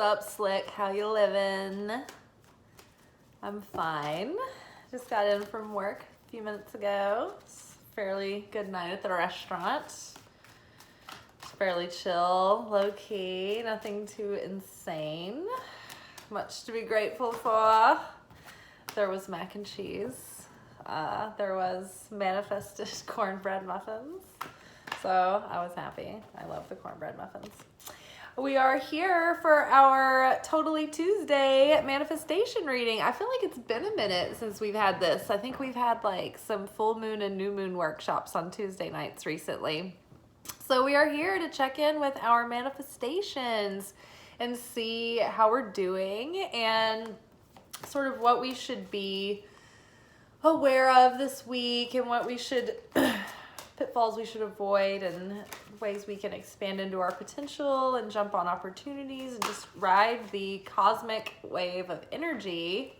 up, Slick? How you living? I'm fine. Just got in from work a few minutes ago. It's a fairly good night at the restaurant. It's fairly chill, low-key, nothing too insane. Much to be grateful for. There was mac and cheese. There was manifested cornbread muffins. So I was happy. I love the cornbread muffins. We are here for our Totally Tuesday manifestation reading. I feel like it's been a minute since we've had this. I think we've had like some full moon and new moon workshops on Tuesday nights recently. So we are here to check in with our manifestations and see how we're doing and sort of what we should be aware of this week and what we should pitfalls we should avoid and ways we can expand into our potential and jump on opportunities and just ride the cosmic wave of energy,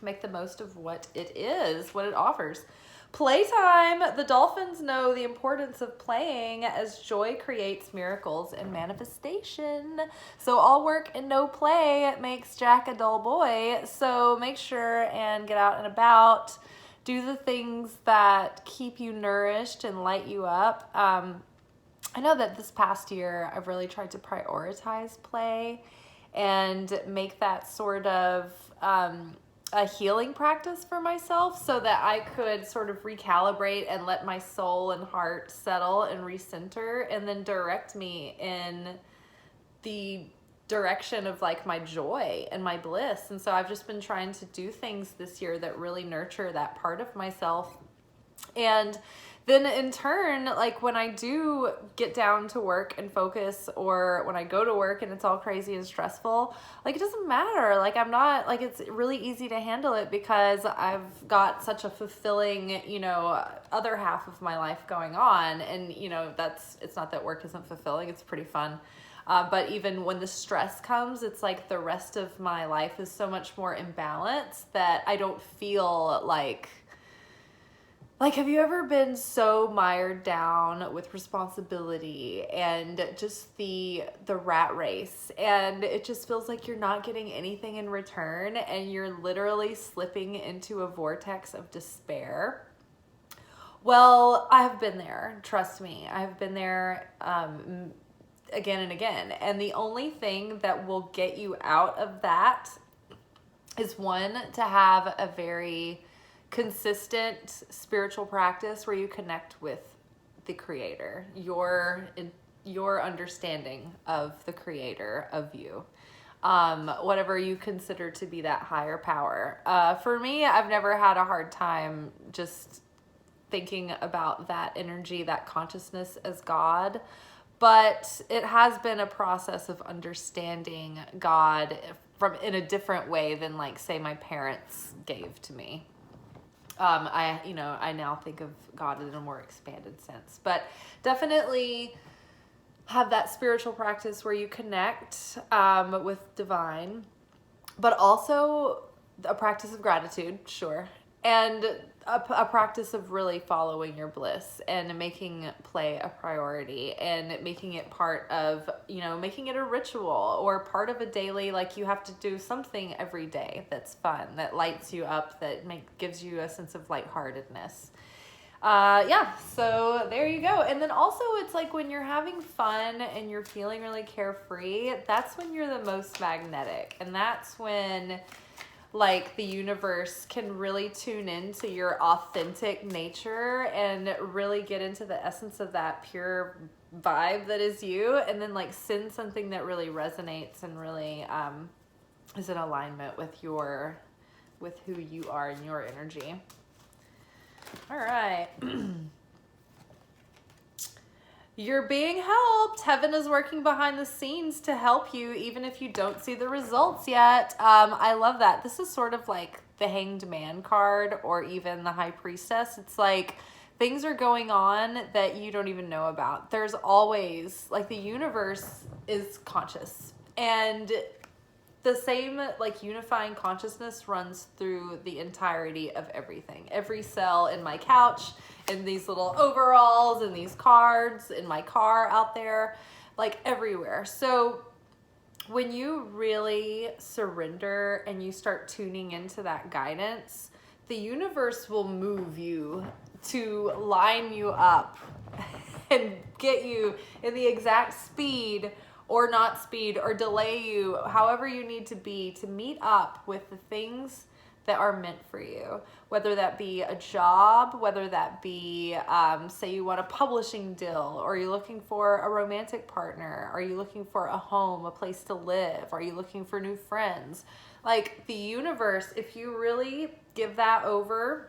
make the most of what it is, what it offers. Playtime. The dolphins know the importance of playing as joy creates miracles and manifestation. So all work and no play makes Jack a dull boy. So make sure and get out and about. Do the things that keep you nourished and light you up. I know that this past year I've really tried to prioritize play and make that sort of a healing practice for myself so that I could sort of recalibrate and let my soul and heart settle and recenter and then direct me in the direction of like my joy and my bliss. And so I've just been trying to do things this year that really nurture that part of myself. And then in turn, like when I do get down to work and focus, or when I go to work and it's all crazy and stressful, like it doesn't matter. Like I'm not, like it's really easy to handle it because I've got such a fulfilling, other half of my life going on. And, it's not that work isn't fulfilling. It's pretty fun. But even when the stress comes, it's like the rest of my life is so much more imbalanced that I don't feel like, have you ever been so mired down with responsibility and just the rat race, and it just feels like you're not getting anything in return and you're literally slipping into a vortex of despair? Well, I have been there. Trust me. I have been there again and again. And the only thing that will get you out of that is one, to have a very consistent spiritual practice where you connect with the creator, your understanding of the creator of you, whatever you consider to be that higher power. For me, I've never had a hard time just thinking about that energy, that consciousness as God. But it has been a process of understanding God in a different way than like, say, my parents gave to me. I now think of God in a more expanded sense, but definitely have that spiritual practice where you connect with divine, but also a practice of gratitude, sure, and a practice of really following your bliss and making play a priority and making it part of, making it a ritual or part of a daily, like you have to do something every day that's fun, that lights you up, that gives you a sense of lightheartedness. So there you go. And then also it's like when you're having fun and you're feeling really carefree, that's when you're the most magnetic. And that's when like the universe can really tune into your authentic nature and really get into the essence of that pure vibe that is you, and then like send something that really resonates and really is in alignment with who you are and your energy. All right. You're being helped. Heaven is working behind the scenes to help you, even if you don't see the results yet. I love that. This is sort of like the Hanged Man card or even the High Priestess. It's like things are going on that you don't even know about. There's always, like, the universe is conscious. And the same, like, unifying consciousness runs through the entirety of everything. Every cell in my couch, in these little overalls, in these cards, in my car out there, like everywhere. So when you really surrender and you start tuning into that guidance, the universe will move you to line you up and get you in the exact speed or not speed or delay you however you need to be to meet up with the things that are meant for you, whether that be a job, whether that be, say you want a publishing deal, or you're looking for a romantic partner, are you looking for a home, a place to live, are you looking for new friends? Like the universe, if you really give that over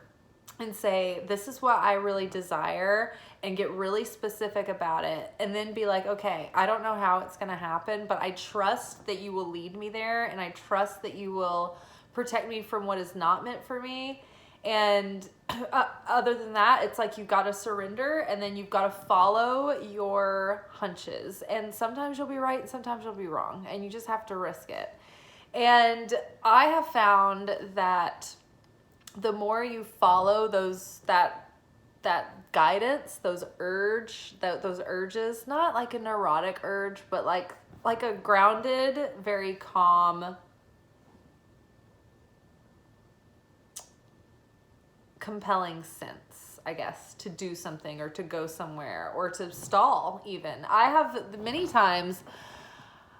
and say, this is what I really desire, and get really specific about it, and then be like, okay, I don't know how it's going to happen, but I trust that you will lead me there, and I trust that you will protect me from what is not meant for me. And other than that, it's like you've got to surrender, and then you've got to follow your hunches. And sometimes you'll be right and sometimes you'll be wrong, and you just have to risk it. And I have found that the more you follow that guidance, those urges, not like a neurotic urge, but like a grounded, very calm, compelling sense, I guess, to do something or to go somewhere or to stall even. Many times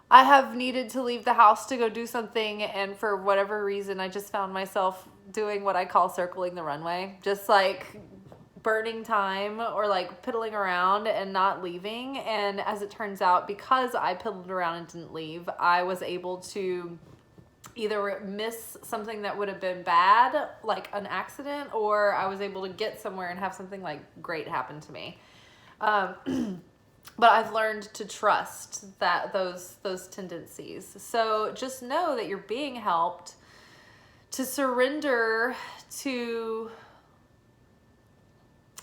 I have needed to leave the house to go do something, and for whatever reason I just found myself doing what I call circling the runway, just like burning time or like piddling around and not leaving. And as it turns out, because I piddled around and didn't leave, I was able to either miss something that would have been bad, like an accident, or I was able to get somewhere and have something like great happen to me. But I've learned to trust that those tendencies. So just know that you're being helped to surrender to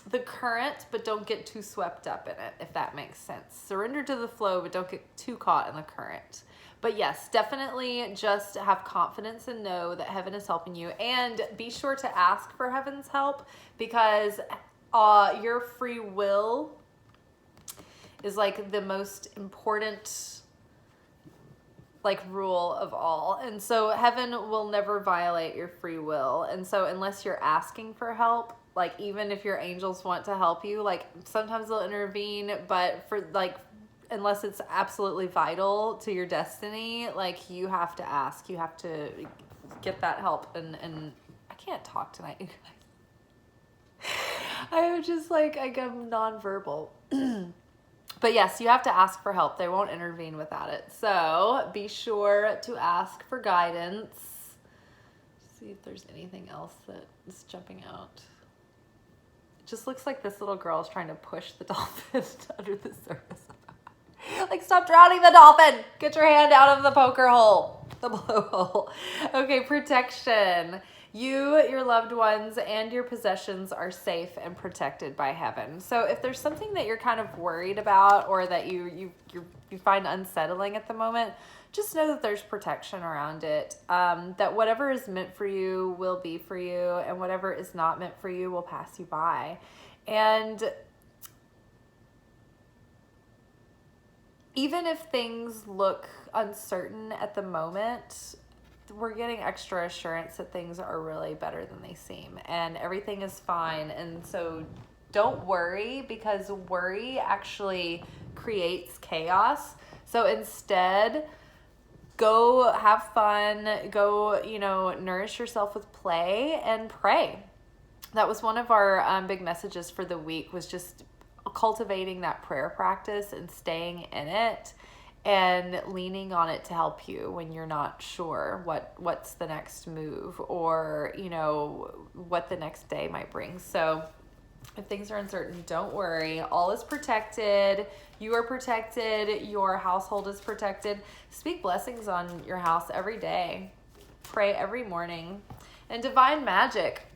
the current, but don't get too swept up in it, if that makes sense. Surrender to the flow, but don't get too caught in the current. But yes, definitely just have confidence and know that heaven is helping you. And be sure to ask for heaven's help, because your free will is like the most important like rule of all. And so heaven will never violate your free will. And so unless you're asking for help, like even if your angels want to help you, like sometimes they'll intervene, but for like, unless it's absolutely vital to your destiny, like you have to ask, you have to get that help. And I can't talk tonight, you guys. I'm just like, I'm nonverbal. But yes, you have to ask for help. They won't intervene without it. So be sure to ask for guidance. See if there's anything else that is jumping out. It just looks like this little girl is trying to push the dolphin under the surface. Like, stop drowning the dolphin. Get your hand out of the poker hole, the blowhole. Okay, protection. You, your loved ones, and your possessions are safe and protected by heaven. So if there's something that you're kind of worried about or that you find unsettling at the moment, just know that there's protection around it. That whatever is meant for you will be for you, and whatever is not meant for you will pass you by. And even if things look uncertain at the moment, we're getting extra assurance that things are really better than they seem, and everything is fine. And so don't worry, because worry actually creates chaos. So instead, go have fun, go, nourish yourself with play and pray. That was one of our big messages for the week, was just cultivating that prayer practice and staying in it and leaning on it to help you when you're not sure what's the next move, or what the next day might bring. So if things are uncertain, don't worry. All is protected. You are protected. Your household is protected. Speak blessings on your house every day. Pray every morning. And divine magic,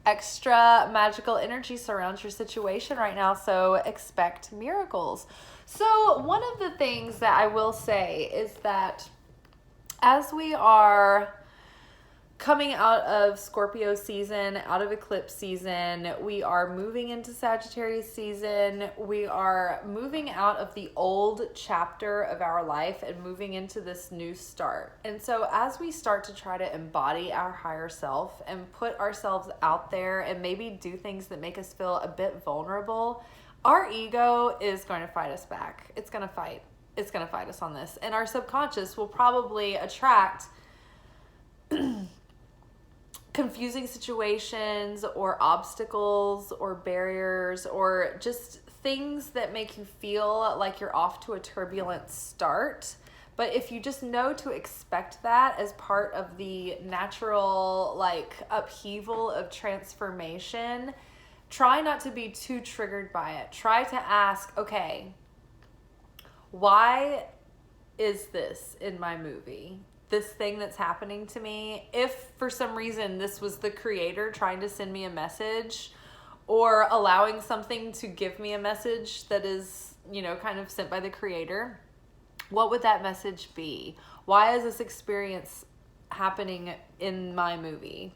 extra magical energy surrounds your situation right now, so expect miracles. So one of the things that I will say is that as we are coming out of Scorpio season, out of eclipse season. We are moving into Sagittarius season. We are moving out of the old chapter of our life and moving into this new start. And so as we start to try to embody our higher self and put ourselves out there and maybe do things that make us feel a bit vulnerable, our ego is going to fight us back. It's going to fight. It's going to fight us on this. And our subconscious will probably attract confusing situations or obstacles or barriers or just things that make you feel like you're off to a turbulent start. But if you just know to expect that as part of the natural like upheaval of transformation, try not to be too triggered by it. Try to ask, okay, why is this in my movie? This thing that's happening to me, if for some reason this was the creator trying to send me a message or allowing something to give me a message that is, you know, kind of sent by the creator, what would that message be? Why is this experience happening in my movie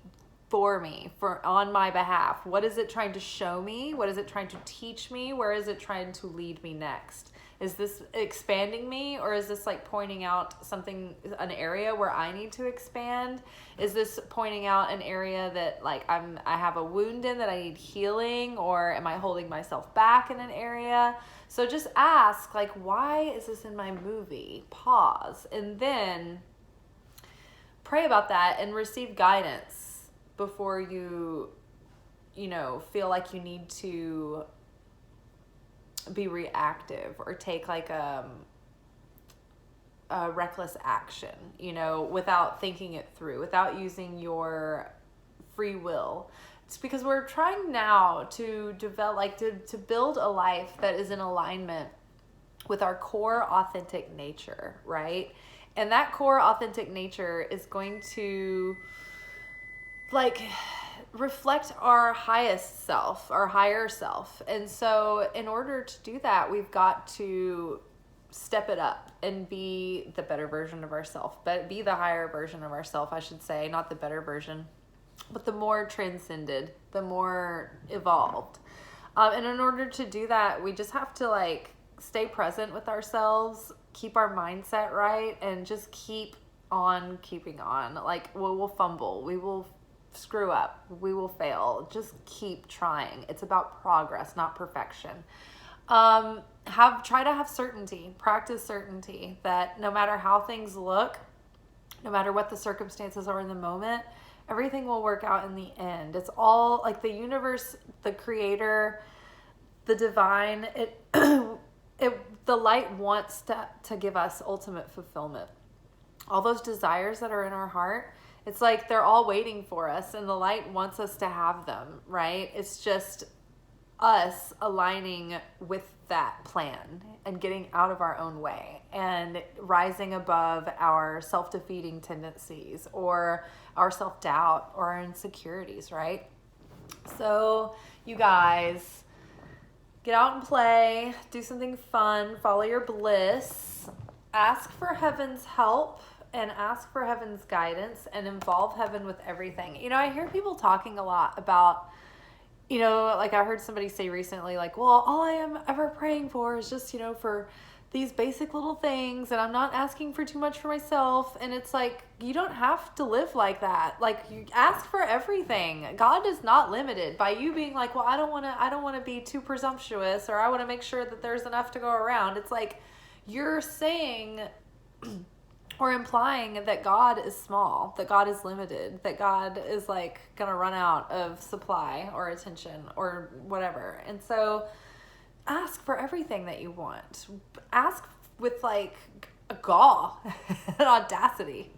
for me, on my behalf? What is it trying to show me? What is it trying to teach me? Where is it trying to lead me next? Is this expanding me, or is this like pointing out something, an area where I need to expand? Is this pointing out an area that like I have a wound in that I need healing, or am I holding myself back in an area? So just ask, like, why is this in my movie? Pause, and then pray about that and receive guidance before you know, feel like you need to be reactive or take like a reckless action, you know, without thinking it through, without using your free will. It's because we're trying now to develop, like to build a life that is in alignment with our core authentic nature, right? And that core authentic nature is going to like reflect our highest self, our higher self. And so in order to do that, we've got to step it up and be the better version of ourselves, but be the higher version of ourselves, I should say, not the better version, but the more transcended, the more evolved. And in order to do that, we just have to like stay present with ourselves, keep our mindset right, and just keep on keeping on. Like we will fumble, we will screw up, we will fail. Just keep trying. It's about progress, not perfection. Try to have certainty, practice certainty that no matter how things look, no matter what the circumstances are in the moment, everything will work out in the end. It's all like the universe, the creator, the divine, the light wants to give us ultimate fulfillment. All those desires that are in our heart, it's like they're all waiting for us, and the light wants us to have them, right? It's just us aligning with that plan and getting out of our own way and rising above our self-defeating tendencies or our self-doubt or our insecurities, right? So you guys, get out and play, do something fun, follow your bliss, ask for heaven's help, and ask for heaven's guidance and involve heaven with everything. You know, I hear people talking a lot about, you know, like I heard somebody say recently, like, well, all I am ever praying for is just, you know, for these basic little things, and I'm not asking for too much for myself. And it's like, you don't have to live like that. Like, you ask for everything. God is not limited by you being like, well, I don't want to be too presumptuous, or I want to make sure that there's enough to go around. It's like you're saying or implying that God is small, that God is limited, that God is like going to run out of supply or attention or whatever. And so ask for everything that you want. Ask with like a gall and audacity.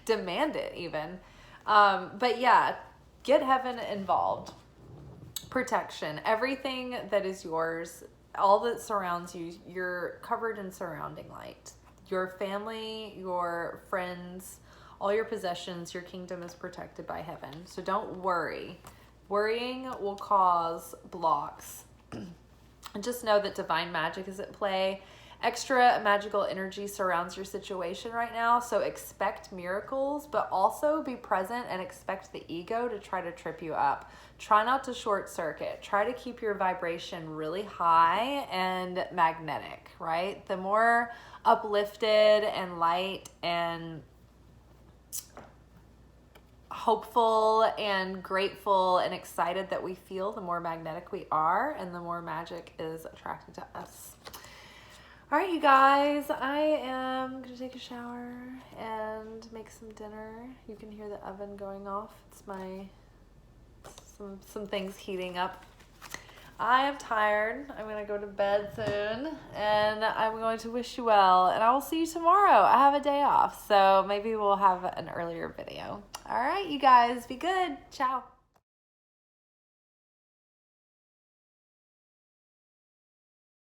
Demand it even. But yeah, get heaven involved. Protection, everything that is yours, all that surrounds you, you're covered in surrounding light. Your family, your friends, all your possessions, your kingdom is protected by heaven. So don't worry. Worrying will cause blocks. And just know that divine magic is at play, extra magical energy surrounds your situation right now. So expect miracles, but also be present and expect the ego to try to trip you up. Try not to short circuit. Try to keep your vibration really high and magnetic, right? The more uplifted and light and hopeful and grateful and excited that we feel, the more magnetic we are and the more magic is attracted to us. All right, you guys, I am going to take a shower and make some dinner. You can hear the oven going off. It's some things heating up. I am tired. I'm going to go to bed soon, and I'm going to wish you well, and I will see you tomorrow. I have a day off, so maybe we'll have an earlier video. All right, you guys, be good. Ciao.